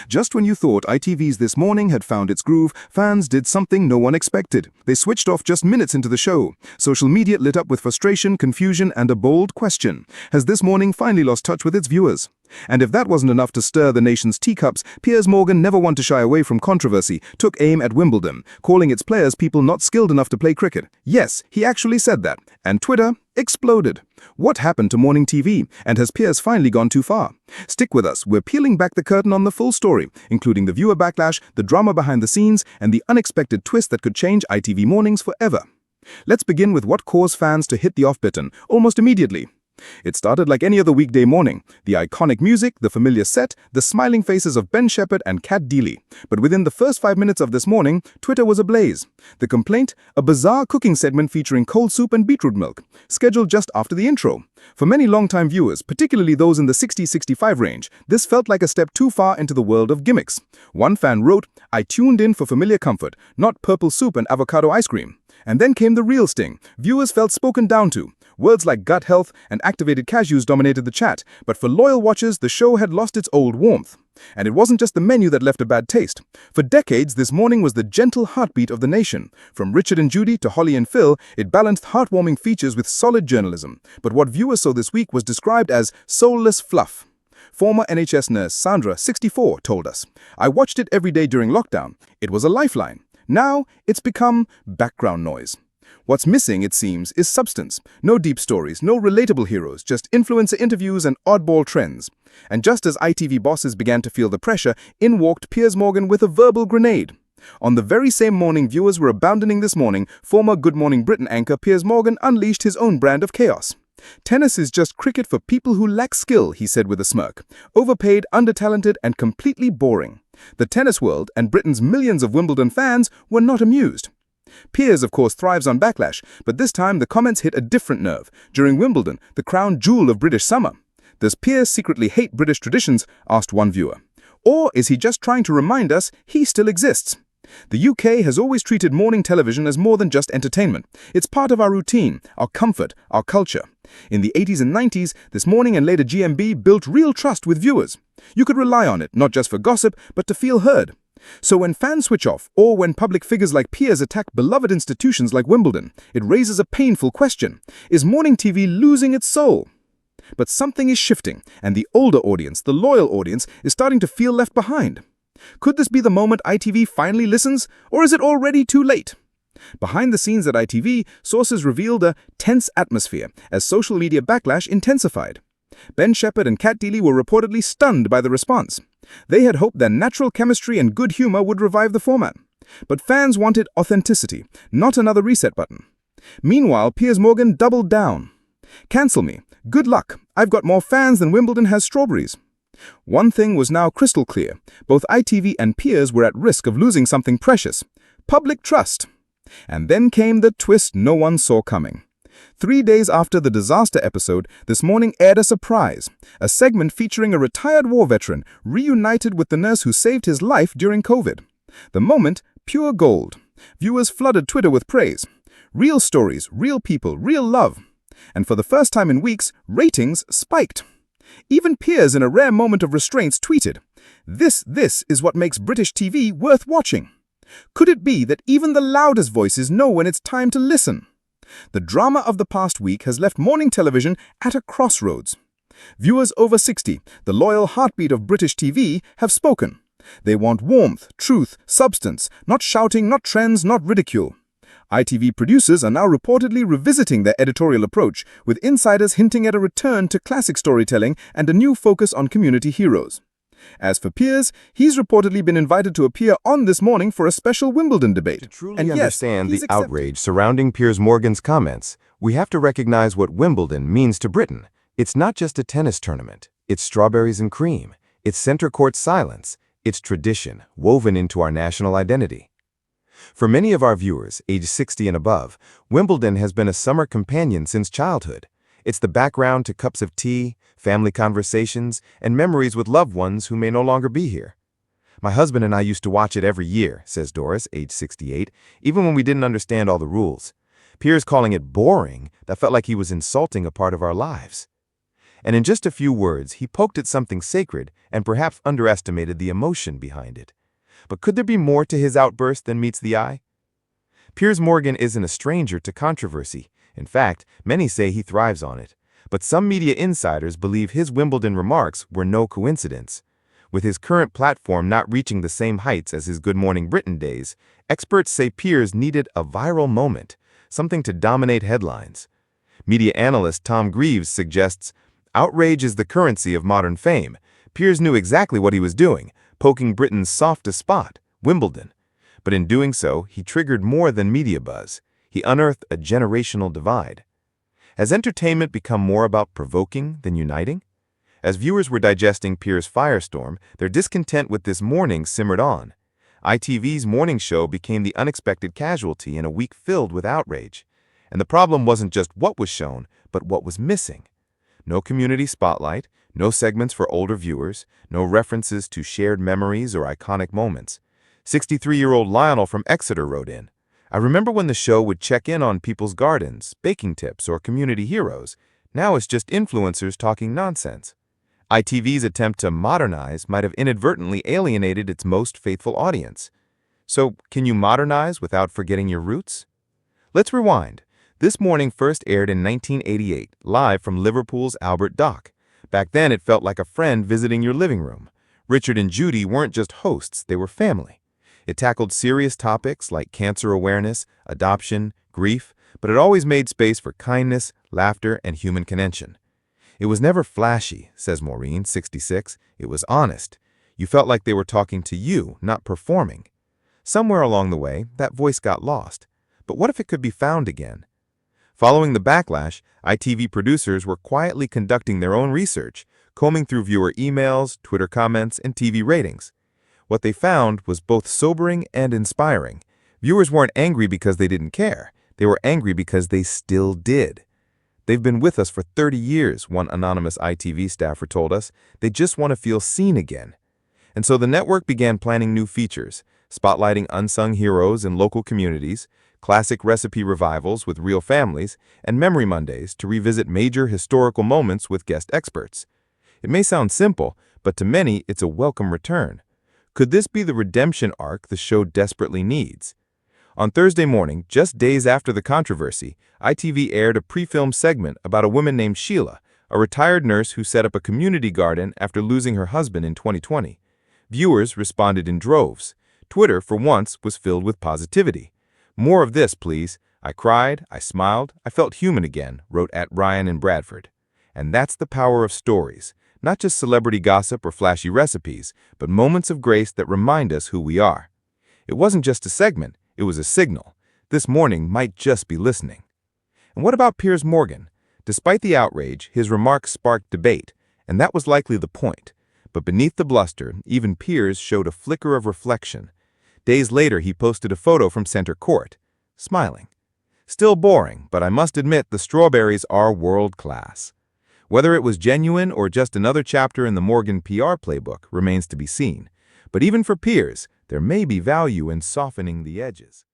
Just when you thought ITV's This Morning had found its groove, fans did something no one expected. They switched off just minutes into the show. Social media lit up with frustration, confusion, and a bold question. Has This Morning finally lost touch with its viewers? And if that wasn't enough to stir the nation's teacups, Piers Morgan, never one to shy away from controversy, took aim at Wimbledon, calling its players people not skilled enough to play cricket. Yes, he actually said that. And Twitter exploded. What happened to morning TV? And has Piers finally gone too far? Stick with us. We're peeling back the curtain on the full story, including the viewer backlash, the drama behind the scenes, and the unexpected twist that could change ITV mornings forever. Let's begin with what caused fans to hit the off button almost immediately. It started like any other weekday morning. The iconic music, the familiar set, the smiling faces of Ben Shepherd and Kat Deely. But within the first 5 minutes of This Morning, Twitter was ablaze. The complaint? A bizarre cooking segment featuring cold soup and beetroot milk, scheduled just after the intro. For many longtime viewers, particularly those in the 60-65 range, this felt like a step too far into the world of gimmicks. One fan wrote, "I tuned in for familiar comfort, not purple soup and avocado ice cream." And then came the real sting. Viewers felt spoken down to. Words like gut health and activated cashews dominated the chat, but for loyal watchers, the show had lost its old warmth. And it wasn't just the menu that left a bad taste. For decades, This Morning was the gentle heartbeat of the nation. From Richard and Judy to Holly and Phil, it balanced heartwarming features with solid journalism. But what viewers saw this week was described as soulless fluff. Former NHS nurse Sandra, 64, told us, "I watched it every day during lockdown. It was a lifeline. Now, it's become background noise." What's missing, it seems, is substance. No deep stories, no relatable heroes, just influencer interviews and oddball trends. And just as ITV bosses began to feel the pressure, in walked Piers Morgan with a verbal grenade. On the very same morning viewers were abandoning This Morning, former Good Morning Britain anchor Piers Morgan unleashed his own brand of chaos. "Tennis is just cricket for people who lack skill," he said with a smirk. "Overpaid, undertalented, and completely boring." The tennis world and Britain's millions of Wimbledon fans were not amused. Piers, of course, thrives on backlash, but this time the comments hit a different nerve. During Wimbledon, the crown jewel of British summer. "Does Piers secretly hate British traditions?" asked one viewer. "Or is he just trying to remind us he still exists?" The UK has always treated morning television as more than just entertainment. It's part of our routine, our comfort, our culture. In the 80s and 90s, This Morning and later GMB built real trust with viewers. You could rely on it, not just for gossip, but to feel heard. So when fans switch off, or when public figures like Piers attack beloved institutions like Wimbledon, it raises a painful question. Is morning TV losing its soul? But something is shifting, and the older audience, the loyal audience, is starting to feel left behind. Could this be the moment ITV finally listens, or is it already too late? Behind the scenes at ITV, sources revealed a tense atmosphere as social media backlash intensified. Ben Shepherd and Kat Deely were reportedly stunned by the response. They had hoped their natural chemistry and good humor would revive the format. But fans wanted authenticity, not another reset button. Meanwhile, Piers Morgan doubled down. "Cancel me. Good luck. I've got more fans than Wimbledon has strawberries." One thing was now crystal clear. Both ITV and Piers were at risk of losing something precious: public trust. And then came the twist no one saw coming. 3 days after the disaster episode, This Morning aired a surprise, a segment featuring a retired war veteran reunited with the nurse who saved his life during COVID. The moment, pure gold. Viewers flooded Twitter with praise. Real stories, real people, real love. And for the first time in weeks, ratings spiked. Even Piers, in a rare moment of restraints, tweeted, This is what makes British TV worth watching." Could it be that even the loudest voices know when it's time to listen? The drama of the past week has left morning television at a crossroads. Viewers over 60, the loyal heartbeat of British TV, have spoken. They want warmth, truth, substance, not shouting, not trends, not ridicule. ITV producers are now reportedly revisiting their editorial approach, with insiders hinting at a return to classic storytelling and a new focus on community heroes. As for Piers, he's reportedly been invited to appear on This Morning for a special Wimbledon debate. To truly understand the outrage surrounding Piers Morgan's comments, we have to recognize what Wimbledon means to Britain. It's not just a tennis tournament. It's strawberries and cream. It's center court silence. It's tradition woven into our national identity. For many of our viewers, age 60 and above, Wimbledon has been a summer companion since childhood. It's the background to cups of tea, family conversations, and memories with loved ones who may no longer be here. "My husband and I used to watch it every year," says Doris, age 68, "even when we didn't understand all the rules. Piers calling it boring, that felt like he was insulting a part of our lives." And in just a few words, he poked at something sacred and perhaps underestimated the emotion behind it. But could there be more to his outburst than meets the eye? Piers Morgan isn't a stranger to controversy. In fact, many say he thrives on it. But some media insiders believe his Wimbledon remarks were no coincidence. With his current platform not reaching the same heights as his Good Morning Britain days, experts say Piers needed a viral moment, something to dominate headlines. Media analyst Tom Greaves suggests, outrage is the currency of modern fame. Piers knew exactly what he was doing, poking Britain's softest spot, Wimbledon. But in doing so, he triggered more than media buzz. He unearthed a generational divide. Has entertainment become more about provoking than uniting? As viewers were digesting Piers' firestorm, their discontent with this morning simmered on. ITV's morning show became the unexpected casualty in a week filled with outrage. And the problem wasn't just what was shown, but what was missing. No community spotlight, no segments for older viewers, no references to shared memories or iconic moments. 63-year-old Lionel from Exeter wrote in, "I remember when the show would check in on people's gardens, baking tips, or community heroes. Now it's just influencers talking nonsense." ITV's attempt to modernize might have inadvertently alienated its most faithful audience. So, can you modernize without forgetting your roots? Let's rewind. This morning first aired in 1988, live from Liverpool's Albert Dock. Back then, it felt like a friend visiting your living room. Richard and Judy weren't just hosts, they were family. It tackled serious topics like cancer awareness, adoption, grief, but it always made space for kindness, laughter, and human connection. It was never flashy, says Maureen, 66. It was honest. You felt like they were talking to you, not performing. Somewhere along the way, that voice got lost. But what if it could be found again? Following the backlash, ITV producers were quietly conducting their own research, combing through viewer emails, Twitter comments, and TV ratings. What they found was both sobering and inspiring. Viewers weren't angry because they didn't care. They were angry because they still did. They've been with us for 30 years, one anonymous ITV staffer told us. They just want to feel seen again. And so the network began planning new features, spotlighting unsung heroes in local communities, classic recipe revivals with real families, and Memory Mondays to revisit major historical moments with guest experts. It may sound simple, but to many it's a welcome return. Could this be the redemption arc the show desperately needs? On Thursday morning, just days after the controversy, ITV aired a pre-filmed segment about a woman named Sheila, a retired nurse who set up a community garden after losing her husband in 2020. Viewers responded in droves. Twitter, for once, was filled with positivity. "More of this, please. I cried, I smiled, I felt human again," wrote @Ryan in Bradford. And that's the power of stories. Not just celebrity gossip or flashy recipes, but moments of grace that remind us who we are. It wasn't just a segment. It was a signal. This morning might just be listening. And what about Piers Morgan? Despite the outrage, his remarks sparked debate, and that was likely the point. But beneath the bluster, even Piers showed a flicker of reflection. Days later, he posted a photo from center court, smiling. "Still boring, but I must admit the strawberries are world class." Whether it was genuine or just another chapter in the Morgan PR playbook remains to be seen. But even for Piers, there may be value in softening the edges.